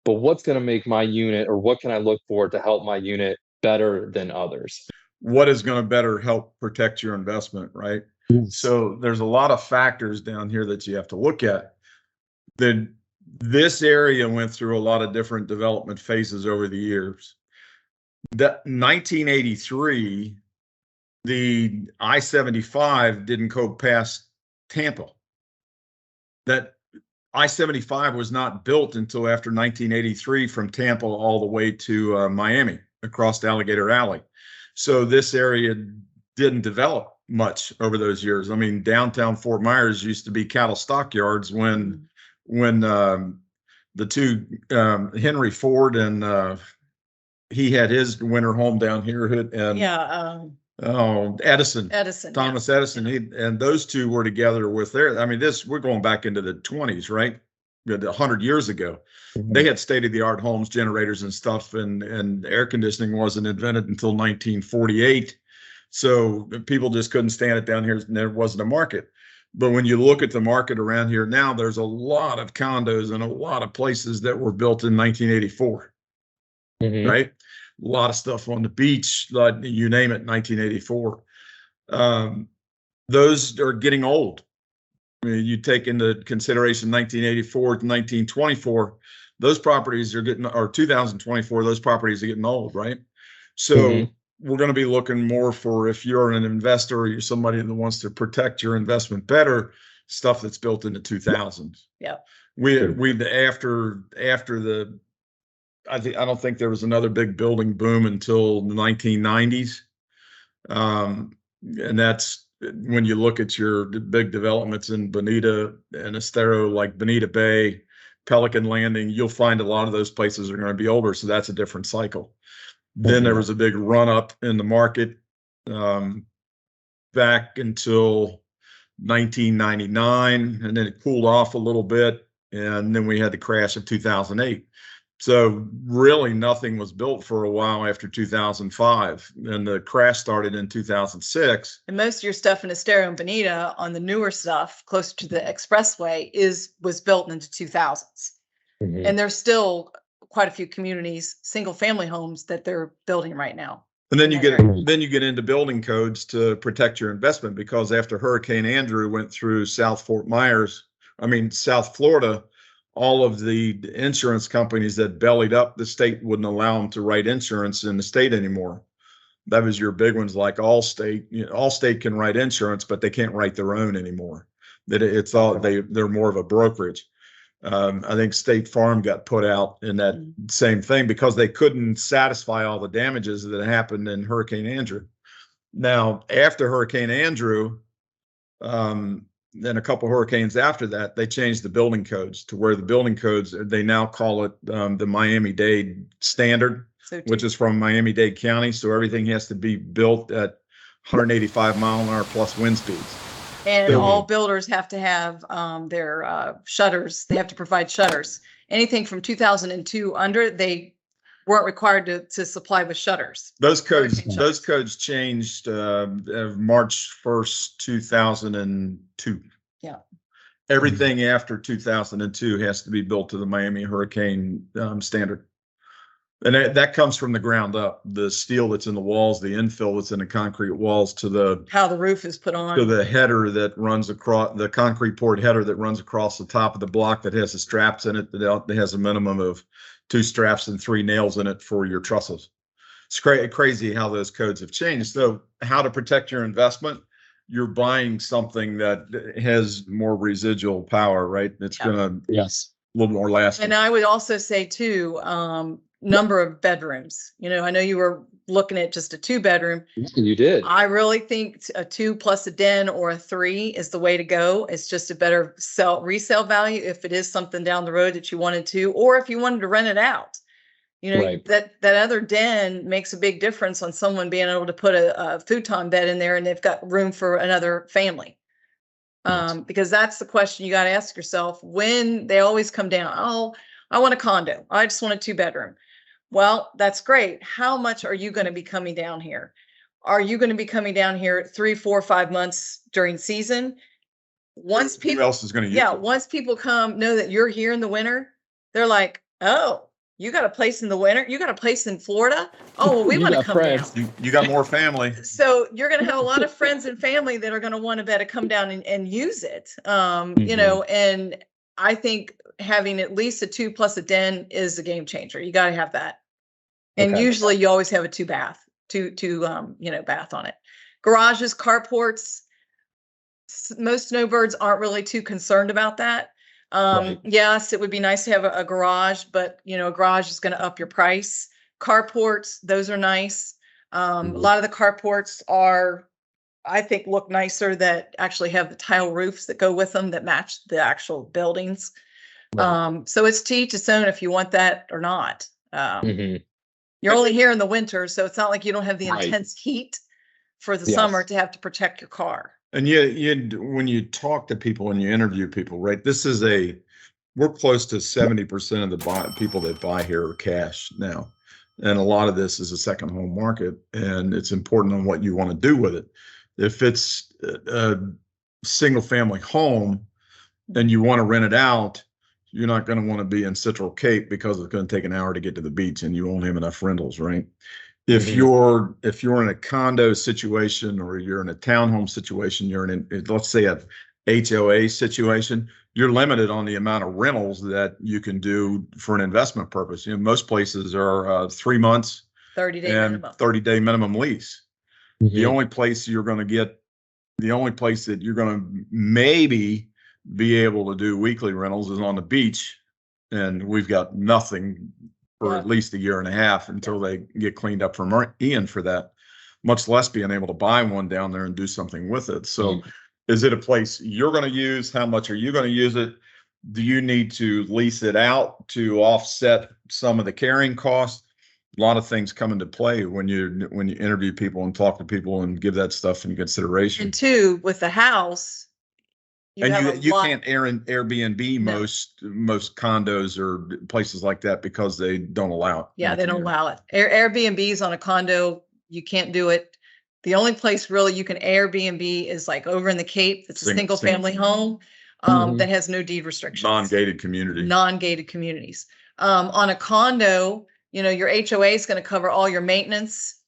but what's going to make my unit, or what can I look for to help my unit better than others? What is going to better help protect your investment, right? So there's a lot of factors down here that you have to look at. Then this area went through a lot of different development phases over the years. That 1983, the I-75 didn't go past Tampa. That I-75 was not built until after 1983 from Tampa all the way to Miami across Alligator Alley. So this area didn't develop much over those years. I mean, downtown Fort Myers used to be cattle stockyards when the two Henry Ford and he had his winter home down here, and Edison, Thomas Edison, and those two were together with their. I mean, we're going back into the 20s, right? 100 years ago. They had state-of-the-art homes, generators and stuff, and air conditioning wasn't invented until 1948. So people just couldn't stand it down here, and there wasn't a market. But when you look at the market around here now, there's a lot of condos and a lot of places that were built in 1984, right? A lot of stuff on the beach, like you name it, 1984. Those are getting old. I mean, you take into consideration 1984 to 1924, those properties are getting, or 2024, those properties are getting old, right? So we're going to be looking more for, if you're an investor or you're somebody that wants to protect your investment better, stuff that's built in the 2000s. Yeah. I don't think there was another big building boom until the 1990s. And that's when you look at your big developments in Bonita and Estero, like Bonita Bay, Pelican Landing, you'll find a lot of those places are going to be older. So that's a different cycle. Then there was a big run up in the market back until 1999, and then it cooled off a little bit. And then we had the crash of 2008. So really nothing was built for a while after 2005, and the crash started in 2006. And most of your stuff in Estero and Bonita on the newer stuff closer to the expressway was built into 2000s. And there's still quite a few communities, single family homes that they're building right now. And then you get into building codes to protect your investment, because after Hurricane Andrew went through South Florida, all of the insurance companies that bellied up, the state wouldn't allow them to write insurance in the state anymore. That was your big ones like Allstate. Allstate can write insurance, but they can't write their own anymore. They're more of a brokerage. I think State Farm got put out in that same thing because they couldn't satisfy all the damages that happened in Hurricane Andrew. Now, after Hurricane Andrew, then a couple hurricanes after that, they changed the building codes to where the building codes, they now call it the Miami-Dade standard, which is from Miami-Dade County. So everything has to be built at 185 mile an hour plus wind speeds. And all builders have to have their shutters. They have to provide shutters. Anything from 2002 under, they weren't required to supply with shutters. Those codes changed March 1st, 2002. Yeah. Everything after 2002 has to be built to the Miami hurricane standard. And that comes from the ground up. The steel that's in the walls, the infill that's in the concrete walls, to how the roof is put on, to the header that runs across, the concrete poured header that runs across the top of the block that has the straps in it, that has a minimum of 2 straps and 3 nails in it for your trusses. It's crazy how those codes have changed. So how to protect your investment? You're buying something that has more residual power, right? It's going to a little more lasting. And I would also say too, number of bedrooms. I know you were looking at just a 2-bedroom. You did. I really think a 2 plus a den or a 3 is the way to go. It's just a better resale value if it is something down the road that you wanted to, or if you wanted to rent it out. Right. That other den makes a big difference on someone being able to put a futon bed in there and they've got room for another family. Because that's the question you got to ask yourself when they always come down. Oh, I want a condo. I just want a 2-bedroom. Well, that's great. How much are you going to be coming down here? Are you going to be coming down here 3, 4, 5 months during season? Once people, who else is going to use it? Once people know that you're here in the winter, they're like, oh, You got a place in the winter? You got a place in Florida? Oh, well, we You want to got come friends. down. You got more family. So you're going to have a lot of friends and family that are going to want to better come down and use it. You know, and I think having at least a 2 plus a den is a game changer. You got to have that. And Okay. usually you always have a two bath on it. Garages, carports, most snowbirds aren't really too concerned about that. Right. Yes, it would be nice to have a garage, but a garage is going to up your price. Carports, those are nice. A lot of the carports are, I think, look nicer that actually have the tile roofs that go with them that match the actual buildings. Right. So it's to each its own if you want that or not. Mhm. You're only here in the winter, so it's not like you don't have the Right. intense heat for the Yes. summer to have to protect your car. And when you talk to people and you interview people, right? We're close to 70% of the people that buy here are cash now. And a lot of this is a second home market, and it's important on what you want to do with it. If it's a single family home and you want to rent it out, you're not going to want to be in Central Cape because it's going to take an hour to get to the beach and you won't have enough rentals, right? If you're in a condo situation or you're in a townhome situation, you're in, let's say, a HOA situation, you're limited on the amount of rentals that you can do for an investment purpose. Most places are 3 months 30-day and minimum. 30-day minimum lease. The only place that you're going to maybe be able to do weekly rentals is on the beach, and we've got nothing for at least a year and a half until they get cleaned up from Ian for that, much less being able to buy one down there and do something with it. So is it a place you're going to use? How much are you going to use it? Do you need to lease it out to offset some of the carrying costs? A lot of things come into play when you interview people and talk to people and give that stuff in consideration. And two, with the house, You can't Airbnb No. most condos or places like that because they don't allow it. Yeah, they don't allow it. Airbnbs on a condo, you can't do it. The only place really you can Airbnb is like over in the Cape. It's a single family home that has no deed restrictions. Non-gated community. Non-gated communities. On a condo, your HOA is going to cover all your maintenance.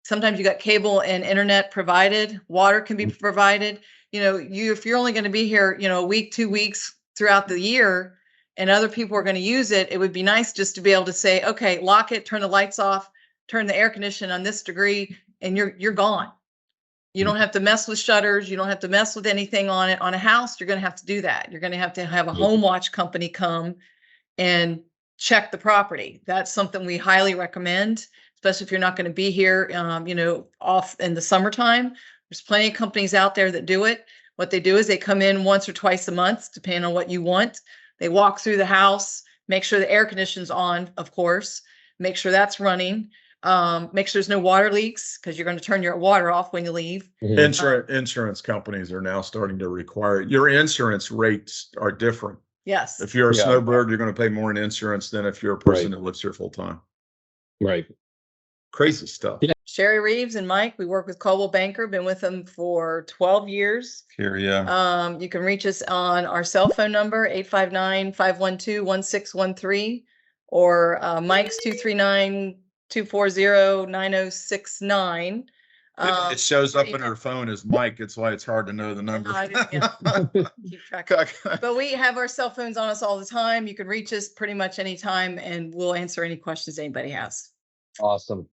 Sometimes you got cable and internet provided. Water can be provided. If you're only going to be here, a week, 2 weeks throughout the year, and other people are going to use it, it would be nice just to be able to say, okay, lock it, turn the lights off, turn the air conditioning on this degree, and you're gone. You don't have to mess with shutters. You don't have to mess with anything on it. On a house, you're going to have to do that. You're going to have a home watch company come and check the property. That's something we highly recommend, especially if you're not going to be here, off in the summertime. There's plenty of companies out there that do it. What they do is they come in once or twice a month, depending on what you want. They walk through the house, make sure the air conditioning's on, of course, make sure that's running, make sure there's no water leaks because you're going to turn your water off when you leave. Insurance companies are now starting to require your insurance rates are different. Yes. If you're a snowbird, you're going to pay more in insurance than if you're a person that lives here full time. Right. Crazy stuff. Yeah. Sherry Reeves and Mike, we work with Coldwell Banker, been with them for 12 years. Here, yeah. You can reach us on our cell phone number, 859-512-1613, or Mike's 239-240-9069. It shows up in her phone as Mike. It's why it's hard to know the number. Keep track. But we have our cell phones on us all the time. You can reach us pretty much anytime, and we'll answer any questions anybody has. Awesome.